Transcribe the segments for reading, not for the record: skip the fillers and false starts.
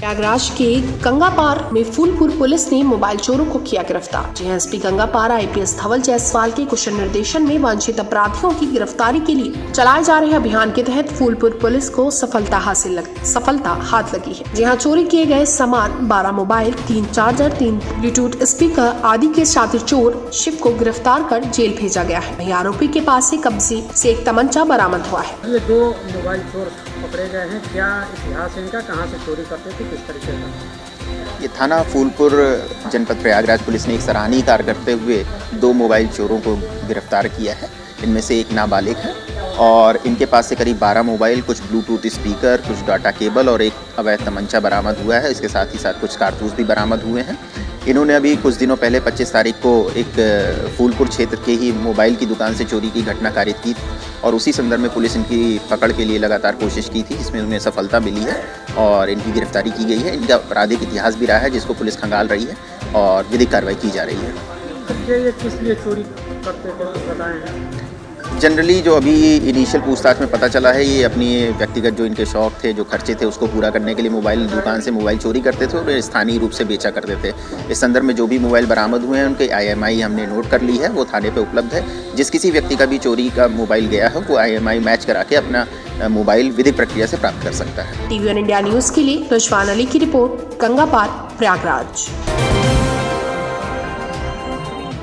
प्रयागराज के गंगापार में फूलपुर पुलिस ने मोबाइल चोरों को किया गिरफ्तार। जी एसपी गंगापार आईपीएस धवल जायसवाल के कुशल निर्देशन में वांछित अपराधियों की गिरफ्तारी के लिए चलाए जा रहे अभियान के तहत फूलपुर पुलिस को सफलता हाथ लगी है। जहां चोरी किए गए सामान 12 मोबाइल, 3 चार्जर, 3 ब्लूटूथ स्पीकर आदि के साथ चोर शिव को गिरफ्तार कर जेल भेजा गया है। वहीं आरोपी के पास से कब्जे से एक तमंचा बरामद हुआ है। ये 2 मोबाइल चोर पकड़े गए हैं। क्या इतिहास है इनका, कहाँ से चोरी करते थे, किस तरीके का? ये थाना फूलपुर जनपद प्रयागराज पुलिस ने एक सराहनीय कार्य करते हुए 2 मोबाइल चोरों को गिरफ्तार किया है। इनमें से एक नाबालिग है और इनके पास से करीब 12 मोबाइल, कुछ ब्लूटूथ स्पीकर, कुछ डाटा केबल और एक अवैध तमंचा बरामद हुआ है। इसके साथ ही साथ कुछ कारतूस भी बरामद हुए हैं। इन्होंने अभी कुछ दिनों पहले 25 तारीख को एक फूलपुर क्षेत्र के ही मोबाइल की दुकान से चोरी की घटना कारित की और उसी संदर्भ में पुलिस इनकी पकड़ के लिए लगातार कोशिश की थी, जिसमें उन्हें सफलता मिली है और इनकी गिरफ्तारी की गई है। इनका आपराधिक इतिहास भी रहा है, जिसको पुलिस खंगाल रही है और विधिक कार्रवाई की जा रही है। ये किस लिए चोरी करते थे कुछ बताएं हैं? जनरली जो अभी इनिशियल पूछताछ में पता चला है, ये अपनी व्यक्तिगत जो इनके शौक थे, जो खर्चे थे, उसको पूरा करने के लिए मोबाइल दुकान से मोबाइल चोरी करते थे और स्थानीय रूप से बेचा करते थे। इस संदर्भ में जो भी मोबाइल बरामद हुए हैं उनके IMI हमने नोट कर ली है, वो थाने पे उपलब्ध है। जिस किसी व्यक्ति का भी चोरी का मोबाइल गया है वो IMI मैच करा के अपना मोबाइल विधिक प्रक्रिया से प्राप्त कर सकता है। TVN इंडिया न्यूज के लिए रुजवान अली की रिपोर्ट, गंगापार, प्रयागराज।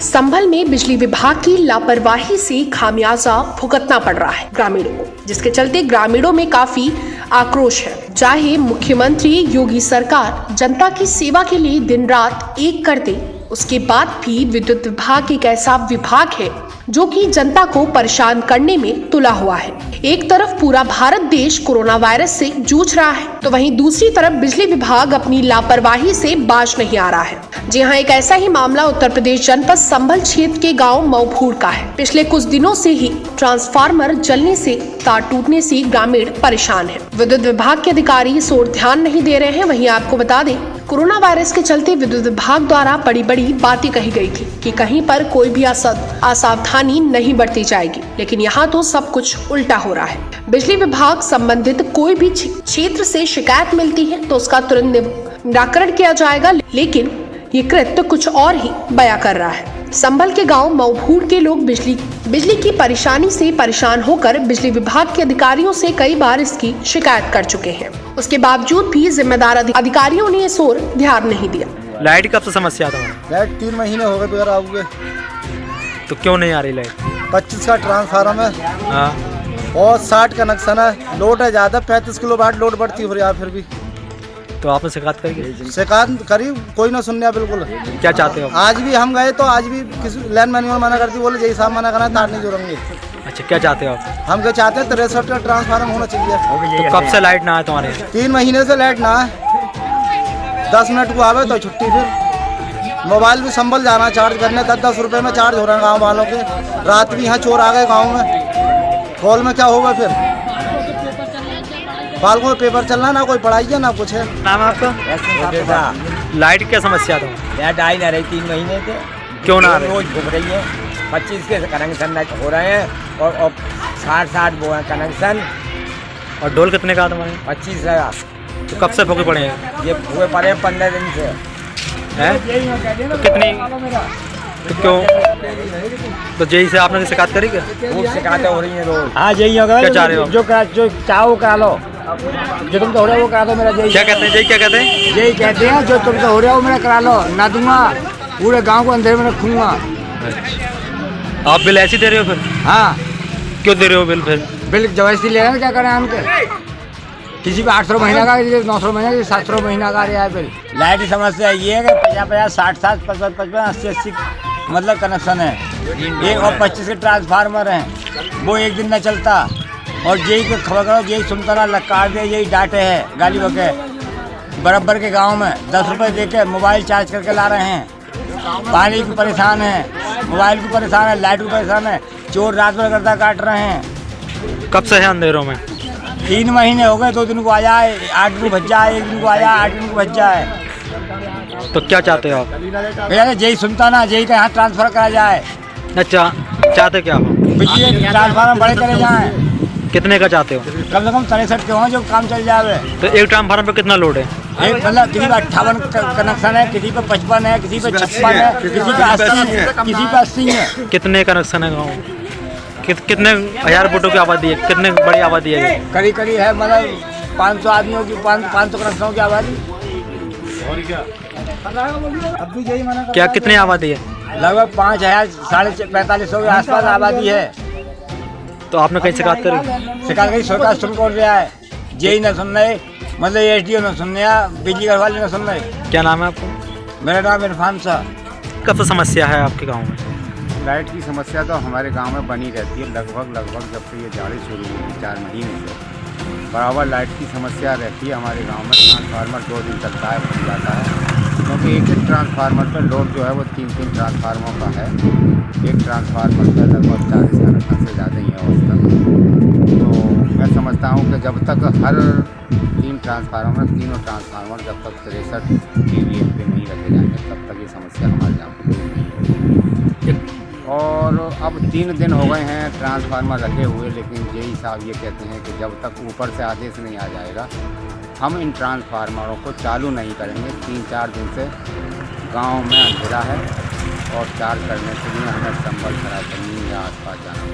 संभल में बिजली विभाग की लापरवाही से खामियाजा भुगतना पड़ रहा है ग्रामीणों को, जिसके चलते ग्रामीणों में काफी आक्रोश है। चाहे मुख्यमंत्री योगी सरकार जनता की सेवा के लिए दिन रात एक कर दे, उसके बाद भी विद्युत विभाग एक ऐसा विभाग है जो कि जनता को परेशान करने में तुला हुआ है। एक तरफ पूरा भारत देश कोरोना वायरस से जूझ रहा है, तो वहीं दूसरी तरफ बिजली विभाग अपनी लापरवाही से बाज नहीं आ रहा है। जी हाँ, एक ऐसा ही मामला उत्तर प्रदेश जनपद संभल क्षेत्र के गांव मऊभूड़ का है। पिछले कुछ दिनों से ही ट्रांसफार्मर जलने से, तार टूटने से ग्रामीण परेशान है। विद्युत विभाग के अधिकारी इस ओर ध्यान नहीं दे रहे हैं। वहीं आपको बता दें, कोरोना वायरस के चलते विद्युत विभाग द्वारा बड़ी बड़ी बातें कही गई थी कि कहीं पर कोई भी असावधानी नहीं बरती जाएगी, लेकिन यहाँ तो सब कुछ उल्टा हो रहा है। बिजली विभाग संबंधित कोई भी क्षेत्र से शिकायत मिलती है तो उसका तुरंत निराकरण किया जाएगा, लेकिन ये कृत्य कुछ और ही बयां कर रहा है। संभल के गांव मऊभूड़ के लोग बिजली की परेशानी से परेशान होकर बिजली विभाग के अधिकारियों से कई बार इसकी शिकायत कर चुके हैं। उसके बावजूद भी जिम्मेदार अधिकारियों ने इस ओर ध्यान नहीं दिया। लाइट कब से समस्या था? लाइट 3 महीने हो गए बगैर आऊंगे। तो क्यों नहीं आ रही लाइट? 25 का ट्रांसफार्म है। हाँ। और 60 कनेक्शन है। लोड है ज्यादा, 35 किलोवाट लोड बढ़ती हो रही है। फिर भी तो आपने शिकायत करी? शिकायत करी, कोई ना सुनने बिल्कुल। क्या चाहते हो? आज भी हम गए तो आज भी किसी लैंड मैनुअल मना करती, बोले जैसे साहब मना करना, तार नहीं जोड़ेंगे। अच्छा, क्या चाहते हो आप? हम क्या चाहते हैं, 63 का ट्रांसफार्म होना चाहिए। तो कब से लाइट ना आए तुम्हारे? 3 महीने से लाइट ना है। 10 मिनट को आवे तो छुट्टी। फिर मोबाइल भी संभल जाना चार्ज करने, 10-10 रुपए में चार्ज हो रहे हैं गाँव वालों के। रात भी यहाँ चोर आ गए गाँव में। कॉल में क्या होगा फिर? बालकों में पेपर चलना, ना कोई पढ़ाई है ना कुछ है। नाम आपका? लाइट क्या समस्या था? लाइट आई ना रही 3 महीने से। क्यों ना आ रही? रोज घूम रही है। 25 के कनेक्शन हो रहे हैं और 60 वो है कनेक्शन। और डोल कितने का तुम्हारे? 25,000। तो कब से फूके पड़े हैं? ये हुए पड़े हैं 15 दिन से। हैं? तो कितनी? तो क्यों? तो जेई से आपने शिकायत करी क्या? वो शिकायतें हो रही हैं रोज। हाँ, यही होगा। क्या चाह रहे हो? जो चाहो करा लो, जो तुम तो हो रहे हो वो करा दो मेरा। यही क्या कहते हैं जेई? क्या कहते हैं? यही कहते हैं, जो तुम तो हो रहे हो मेरा करा लो, ना दूंगा, पूरे गाँव को अंधेरे में रखूंगा। आप बिल ऐसे दे रहे हो फिर? हाँ। क्यों दे रहे हो बिल फिर? बिल जबरदस्ती ले रहे हैं, क्या करें हमके? किसी पे 800 महीना का, 900 महीना का, 700 महीना का रहा है बिल। लाइट की समस्या ये है कि 50-50, 60-60, 55-55, 80-80 मतलब कनेक्शन है। एक और 25 के ट्रांसफार्मर हैं, वो एक दिन में चलता। और यही को खबर करो, यही सुनता रहा, लक्कार दे, यही डांटे है गाली बके। बराबर के गांव में 10 रुपए दे के मोबाइल चार्ज करके ला रहे हैं। पानी की परेशान है, मोबाइल की परेशान है, लाइट की परेशान है। चोर रात भर गर्दा काट रहे हैं। कब से है अंधेरों में? 3 महीने हो गए। 2 दिन को आ जाए, 8 दिन को भज जाए, 1 दिन को आ जाए, 8 दिन को भज जाए। तो क्या चाहते हो आप? भैया यही सुनता ना, यही का यहाँ ट्रांसफर करा जाए। अच्छा, चाहते क्या हो? बिजली ट्रांसफार्मर बड़े करे जाए। कितने का चाहते हो? कम से कम 63 के हों जो काम चल जाए। तो एक ट्रांसफार्मर पे कितना लोड है? एक मतलब किसी पे 58 कनेक्शन है, किसी पे 55 है, किसी पे 56 है, किसी पे 80 है, किसी पे 80 है। कितने कनेक्शन है गाँव? कितने हजार वोटों की आबादी है? कितने बड़ी आबादी है? करीब करीब है मतलब 500 आदमियों की 500 कनेक्शनों की आबादी। क्या कितनी आबादी है? लगभग 5000 4500 के आसपास आबादी है। तो आपने कहीं शिकायत करी? शिकायत करी, सरकार सुन कर रहा है, जेई न सुन रहे, मतलब एसडीओ न सुन रहा, बिजली घर वाले न सुन रहे। क्या नाम है आपका? मेरा नाम इरफान शाह। कब से समस्या है आपके गाँव में? लाइट की समस्या तो हमारे गांव में बनी रहती है लगभग जब से ये जाड़ी शुरू हुई 4 महीने से बराबर लाइट की समस्या रहती है हमारे गांव में। ट्रांसफार्मर 2 दिन चलता है, बन जाता है, क्योंकि एक ट्रांसफार्मर पर लोड जो है वो 3 ट्रांसफार्मर का है। एक ट्रांसफार्मर पर लगभग 40 कनेक्शन से ज़्यादा ही है औसतन। तो मैं समझता हूँ कि जब तक हर 3 ट्रांसफार्मर तीनों ट्रांसफार्मर जब तक 63 kVA पे नहीं रखे जाएंगे तब तक ये समस्या हमारे गाँव में और अब 3 दिन हो गए हैं ट्रांसफार्मर रखे हुए, लेकिन जेई साहब ये कहते हैं कि जब तक ऊपर से आदेश नहीं आ जाएगा हम इन ट्रांसफार्मरों को चालू नहीं करेंगे। 3-4 दिन से गांव में अंधेरा है और चार्ज करने के लिए हमें संभल सराय या आसपास जाना है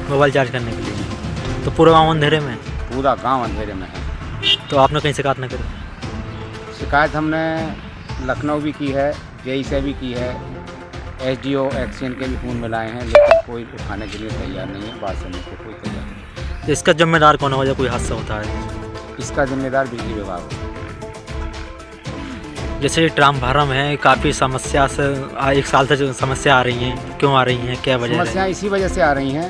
मोबाइल चार्ज करने के लिए। तो पूरा गाँव अंधेरे में? पूरा गांव अंधेरे में है। तो आपने कहीं शिकायत नहीं करी? शिकायत हमने लखनऊ भी की है, जेई से भी की है, एसडीओ एक्शन के भी फ़ोन मिलाए हैं, लेकिन कोई उठाने के लिए तैयार नहीं है, बात सुनने को कोई तैयार नहीं। तो इसका जिम्मेदार कौन होगा जब कोई हादसा होता है? इसका जिम्मेदार बिजली विभाग है। जैसे ट्रांसफार्मर है, काफ़ी समस्या से 1 साल से जो समस्या आ रही हैं, क्यों आ रही हैं, क्या वजह है? समस्याएं इसी वजह से आ रही हैं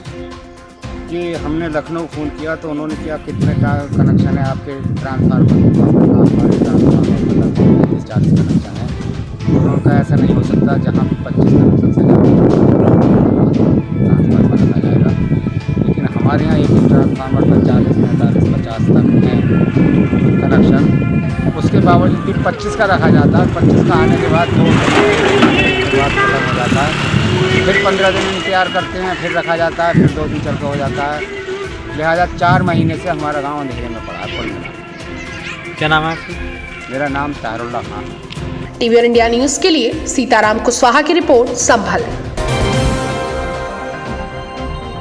कि हमने लखनऊ फ़ोन किया तो उन्होंने किया कितने कनेक्शन है आपके ट्रांसफार्मर 40 कनेक्शन है। उन्होंने कहा ऐसा नहीं हो सकता, जहाँ भी 25 कनेक्शन से ट्रांसफार्मर रखा जाएगा, लेकिन हमारे यहाँ एक ही ट्रांसफार्मर पर 40, 45, 50 तक है कनेक्शन। उसके बावजूद भी 25 का रखा जाता है। 25 का आने के बाद 2 दिन के बाद खत्म हो जाता है, फिर 15 दिन इंतजार करते हैं, फिर रखा जाता है, फिर 2 दिन चल के हो जाता है। लिहाजा 4 महीने से हमारा गाँव अंधेरे में पड़ा है। क्या नाम है आपका? मेरा नाम तारुल्लाह खान। टीवी इंडिया न्यूज के लिए सीताराम कुशवाहा की रिपोर्ट, संभल।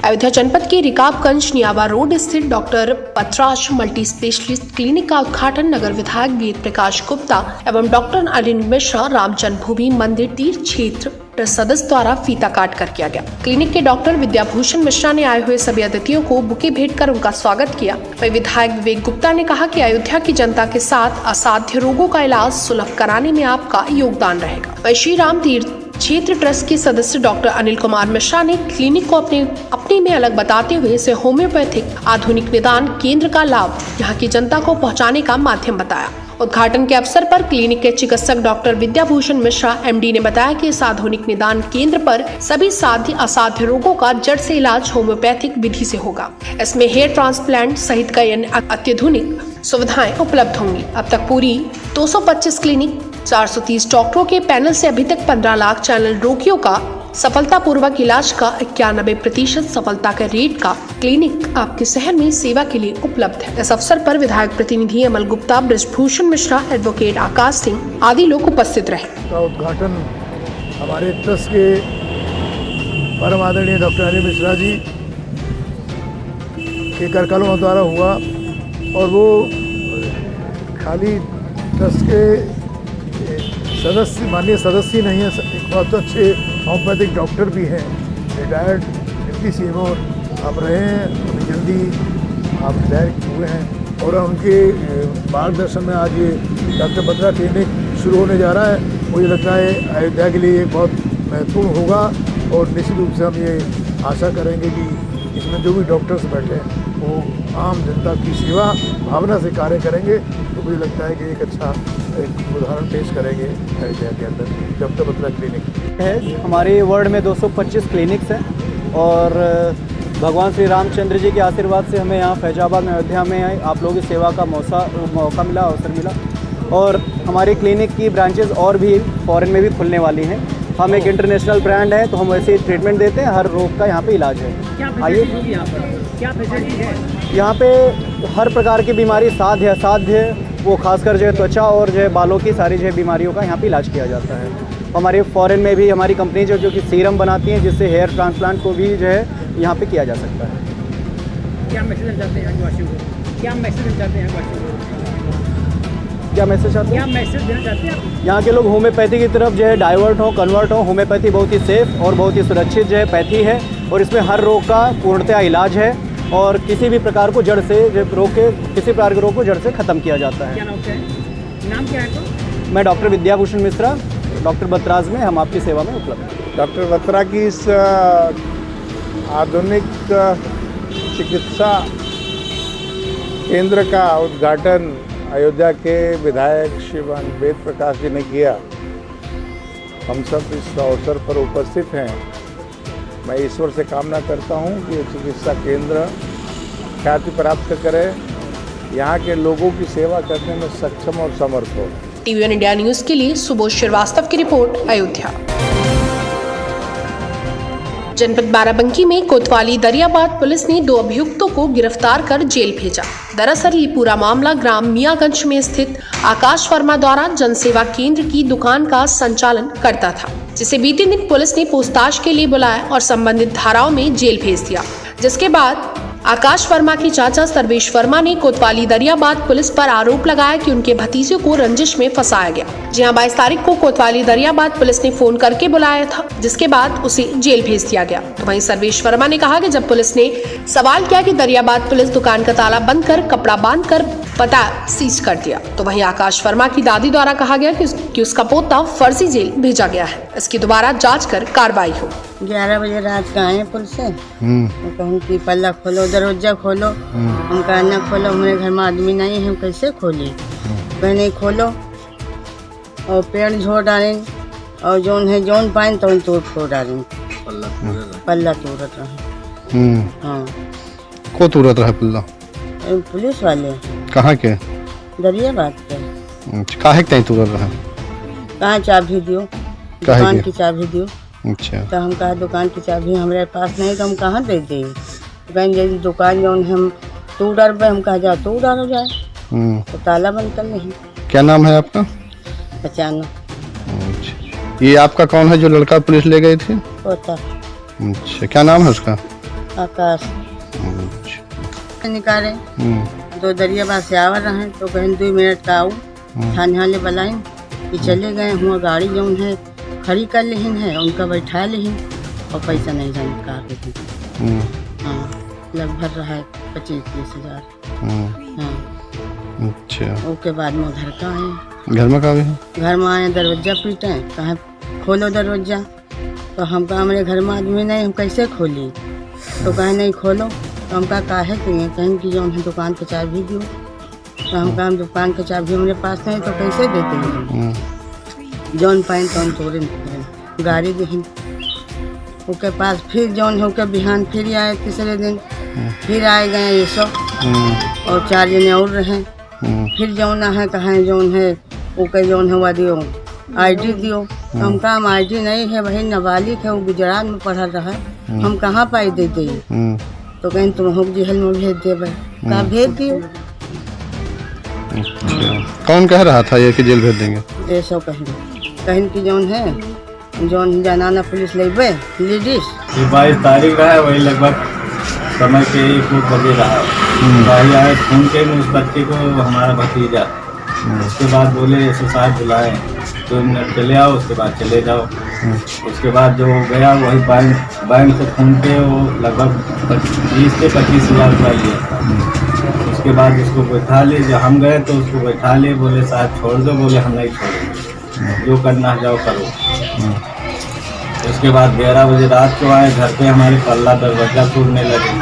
अयोध्या जनपद के रिकाबगंज नियावा रोड स्थित doctor Patraj multi specialist clinic का उद्घाटन नगर विधायक वेद प्रकाश गुप्ता एवं डॉक्टर अनिल मिश्रा राम जन्मभूमि मंदिर तीर्थ क्षेत्र सदस्य द्वारा फीता काट कर किया गया। क्लिनिक के डॉक्टर विद्याभूषण मिश्रा ने आए हुए सभी अतिथियों को बुके भेंट कर उनका स्वागत किया। वहीं विधायक विवेक गुप्ता ने कहा कि अयोध्या की जनता के साथ असाध्य रोगों का इलाज सुलभ कराने में आपका योगदान रहेगा। वहीं श्री राम तीर्थ क्षेत्र ट्रस्ट के सदस्य डॉक्टर अनिल कुमार मिश्रा ने क्लिनिक को अपने में अलग बताते हुए इसे होम्योपैथिक आधुनिक निदान केंद्र का लाभ यहाँ की जनता को पहुँचाने का माध्यम बताया। उद्घाटन के अवसर पर क्लिनिक के चिकित्सक डॉक्टर विद्याभूषण मिश्रा एमडी ने बताया कि इस आधुनिक निदान केंद्र पर सभी साध्य असाध्य रोगों का जड़ से इलाज होम्योपैथिक विधि से होगा। इसमें हेयर ट्रांसप्लांट सहित कई अन्य अत्याधुनिक सुविधाएं उपलब्ध होंगी। अब तक पूरी 225 क्लिनिक 430 डॉक्टरों के पैनल से अभी तक 15 लाख चैनल रोगियों का सफलतापूर्वक इलाज का 91% सफलता के रेट का क्लिनिक आपके शहर में सेवा के लिए उपलब्ध है। इस अवसर पर विधायक प्रतिनिधि अमल गुप्ता, बृजभूषण मिश्रा, एडवोकेट आकाश सिंह आदि लोग उपस्थित रहे। का उद्घाटन हमारे ट्रस्ट के परम आदरणीय डॉक्टर अनिल मिश्रा जी के करकलों द्वारा हुआ और वो खाली ट्रस्ट के सदस्य माननीय सदस्य नहीं है, एक बहुत अच्छे होम्योपैथिक डॉक्टर भी हैं, रिटायर्ड डिप्टी सीएमओ आप रहे हैं, अभी जल्दी आप रिटायर हुए हैं और उनके मार्गदर्शन में आज ये डॉक्टर बत्रा क्लिनिक शुरू होने जा रहा है। मुझे लगता है अयोध्या के लिए बहुत महत्वपूर्ण होगा और निश्चित रूप से हम ये आशा करेंगे कि इसमें जो भी डॉक्टर्स बैठे हैं वो आम जनता की सेवा भावना से कार्य करेंगे। तो मुझे लगता है कि एक अच्छा एक उदाहरण पेश करेंगे अयोध्या के अंदर डॉक्टर बत्रा क्लिनिक है। हमारे वर्ल्ड में 225 क्लिनिक्स हैं और भगवान श्री रामचंद्र जी के आशीर्वाद से हमें यहाँ फैजाबाद में अयोध्या में आप लोगों की सेवा का मौका मिला, अवसर मिला और हमारी क्लिनिक की ब्रांचेस और भी फॉरेन में भी खुलने वाली हैं। हम एक इंटरनेशनल ब्रांड है तो हम वैसे ट्रीटमेंट देते हैं, हर रोग का यहाँ पे इलाज है। आइए, क्या फैसिलिटी है यहाँ पे? हर प्रकार की बीमारी, साध्य असाध्य, वो खासकर जो है त्वचा और जो है बालों की सारी जो है बीमारियों का यहाँ पे इलाज किया जाता है। हमारे फॉरेन में भी हमारी कंपनी जो कि सीरम बनाती हैं, जिससे हेयर ट्रांसप्लांट को भी जो है यहाँ पे किया जा सकता है। क्या मैसेज चाहते हैं वासियों को? क्या मैसेज चाहते हैं वासियों को? क्या मैसेज चाहते हैं? क्या मैसेज देना चाहते हैं? यहाँ के लोग होम्योपैथी की तरफ जो है डाइवर्ट हो, कन्वर्ट हो। होम्योपैथी बहुत ही सेफ और बहुत ही सुरक्षित जो है पैथी है, और इसमें हर रोग का पूर्णतः इलाज है, और किसी भी प्रकार को जड़ से रोग के किसी प्रकार के रोग को जड़ से ख़त्म किया जाता है। क्या नाम क्या है तो? मैं डॉक्टर विद्याभूषण मिश्रा, डॉक्टर बत्राज में हम आपकी सेवा में उपलब्ध हैं। डॉक्टर बत्रा की इस आधुनिक चिकित्सा केंद्र का उद्घाटन अयोध्या के विधायक श्रीमान वेद प्रकाश जी ने किया। हम सब इस अवसर पर उपस्थित हैं। मैं ईश्वर से कामना करता हूं कि ये चिकित्सा केंद्र ख्याति प्राप्त करे, यहाँ के लोगों की सेवा करने में सक्षम और समर्थ हो। टीवी इंडिया न्यूज के लिए सुबोध श्रीवास्तव की रिपोर्ट, अयोध्या। जनपद बाराबंकी में कोतवाली दरियाबाद पुलिस ने 2 अभियुक्तों को गिरफ्तार कर जेल भेजा। दरअसल ये पूरा मामला ग्राम मियागंज में स्थित आकाश वर्मा द्वारा जनसेवा केंद्र की दुकान का संचालन करता था, जिसे बीते दिन पुलिस ने पूछताछ के लिए बुलाया और संबंधित धाराओं में जेल भेज दिया। जिसके बाद आकाश वर्मा के चाचा सर्वेश वर्मा ने कोतवाली दरियाबाद पुलिस पर आरोप लगाया कि उनके भतीजे को रंजिश में फंसाया गया। जी हां, 22 तारीख को कोतवाली दरियाबाद पुलिस ने फोन करके बुलाया था, जिसके बाद उसे जेल भेज दिया गया। तो वहीं सर्वेश वर्मा ने कहा कि जब पुलिस ने सवाल किया कि दरियाबाद पुलिस दुकान का ताला बंद कर कपड़ा बांध कर पता सीज कर दिया, तो वहीं आकाश वर्मा की दादी द्वारा कहा गया कि उसका पोता फर्जी जेल भेजा गया है, इसकी दोबारा जाँच कर कार्रवाई हो। 11 बजे रात का आए पुलिस से, कहूँ कि पल्ला खोलो, दरवाजा खोलो। हम कहा न खोलो, हमारे घर में आदमी नहीं है, हम कैसे खोली? कहीं नहीं खोलो, और पेड़ झोड़ डालें, और जौन है जौन पाइन तो तोड़ फोड़ डालें। पल्ला तोड़त रहे। हाँ, को तुरंत रहा पल्ला? पुलिस वाले। कहाँ के? दरियाबाद के। काहे के तुरंत रहा? कहाँ चाबी दियो, दुकान की चाबी दियो। अच्छा, तो हम कहा दुकान की चाबी हमारे पास नहीं, तो हम कहाँ दे दें? कहेंगे दुकान जो हम तू डर पे, हम कहा जा तू डर हो जाए, तो ताला बंद कर नहीं। क्या नाम है आपका? 95। ये आपका कौन है जो लड़का पुलिस ले गई थी? पोता। अच्छा, क्या नाम है उसका? आकाश। निकाले 2 दरियाबाद से आवर रहे, तो कहें 2 मिनट का आओ, थाने वाले बुलाए कि चले गए हुआ गाड़ी जो है खड़ी कर लेहिन है, उनका बैठा लेहिन, और पैसा नहीं जाने का। हाँ, लगभग रहा है 25-30 हज़ार। हाँ, अच्छा, उसके बाद में घर का आए। घर में कहाँ? घर में आए, दरवाजा पीटे, कहा खोलो दरवाजा। तो हम कहा हमारे घर में आदमी नहीं, हम कैसे खोली? तो कहे नहीं खोलो। तो हम कहा काहे किए? कहें कि जो है दुकान की चाबी दियो। तो हम कहा दुकान की चाबी हमारे पास नहीं, तो कैसे देते हैं? जौन पाइन तो तोड़े गाड़ी दही उसके पास। फिर जौन है उसके बिहान फिर आए, तीसरे दिन फिर आए गए ये सब, और 4 जने और रहे। फिर जौन है कहें जौन है ओके जौन है वह दियो, ID दियो। तो हम कहा ID नहीं है, वही नाबालिग है, वो गुजरात में पढ़ रहा है, हम कहाँ पाई देते? तो कहें तुम हो जेल में भेज देवे। कहा भेज दियो। कौन कह रहा था ये कि जेल भेज देंगे? ये सब कहीं कि जौन है जौन जनाना पुलिस लेबे लेडीज। 22 तारीख रहा है, वही लगभग समय के 1 बजे रहा है। भाई आए फोन के उस बच्चे को, हमारा भतीजा। उसके बाद बोले SO साहब बुलाए, 2 मिनट चले आओ, उसके बाद चले जाओ। उसके बाद जो गया वही बैंक से फोन के वो लगभग 20 से 25 हज़ार रुपया लिया था। उसके बाद उसको बैठा ले, जब हम गए तो उसको बैठा ले, बोले साहब छोड़ दो, बोले हम नहीं छोड़ेंगे, जो करना है जाओ करो। उसके बाद 11 बजे रात को आए, घर पे हमारे पल्ला दरवाजा तोड़ने लगे।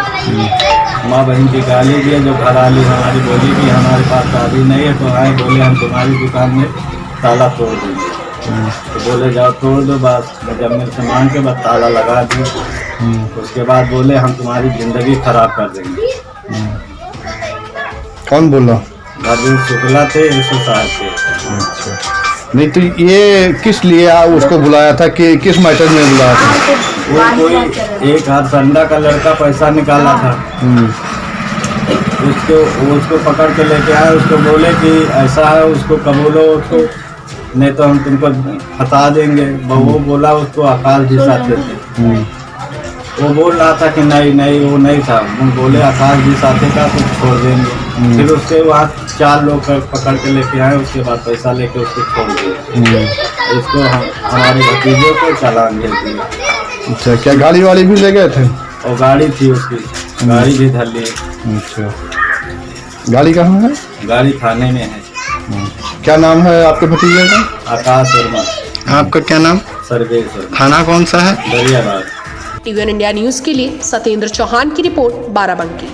माँ बहन की गाली दिए, जो घर वाली हमारी बोली कि हमारे पास चाबी नहीं है। तो आए बोले हम तुम्हारी दुकान में ताला तोड़ देंगे। तो बोले जाओ तोड़ दो, बस जब मेरे सामान के बाद ताला लगा दी। उसके बाद बोले हम तुम्हारी ज़िंदगी खराब कर देंगे। कौन बोला? अर्जुन शुक्ला थे, SO साहब थे। अच्छा, नहीं तो ये किस लिए उसको बुलाया था, कि किस मैटर में बुलाया था? वो कोई एक हाथ संडा का लड़का पैसा निकाला था, उसको पकड़ के लेके आए, उसको बोले कि ऐसा है, उसको कबूलो उसको, नहीं तो हम तुमको हटा देंगे। वो बोला उसको आकाश जी साथ थे, वो बोल रहा था कि नहीं वो नहीं था। हम बोले आकाश जी साथे का तो छोड़ देंगे। फिर उसके बाद 4 लोग पकड़ के लेके आए, उसके बाद पैसा लेके उसको छोड़ दिए। इसको हमारे भतीजे को चालान भेज दिया। अच्छा, क्या गाड़ी वाली भी ले गए थे? और गाड़ी थी उसकी, गाड़ी भी धर ली। अच्छा, गाड़ी कहाँ है? गाड़ी थाने में है। क्या नाम है आपके भतीजे का? आकाश वर्मा। आपका क्या नाम? सर्वेश वर्मा। थाना कौन सा है? दरियाबाद। टीवी इंडिया न्यूज के लिए सत्येंद्र चौहान की रिपोर्ट, बाराबंकी।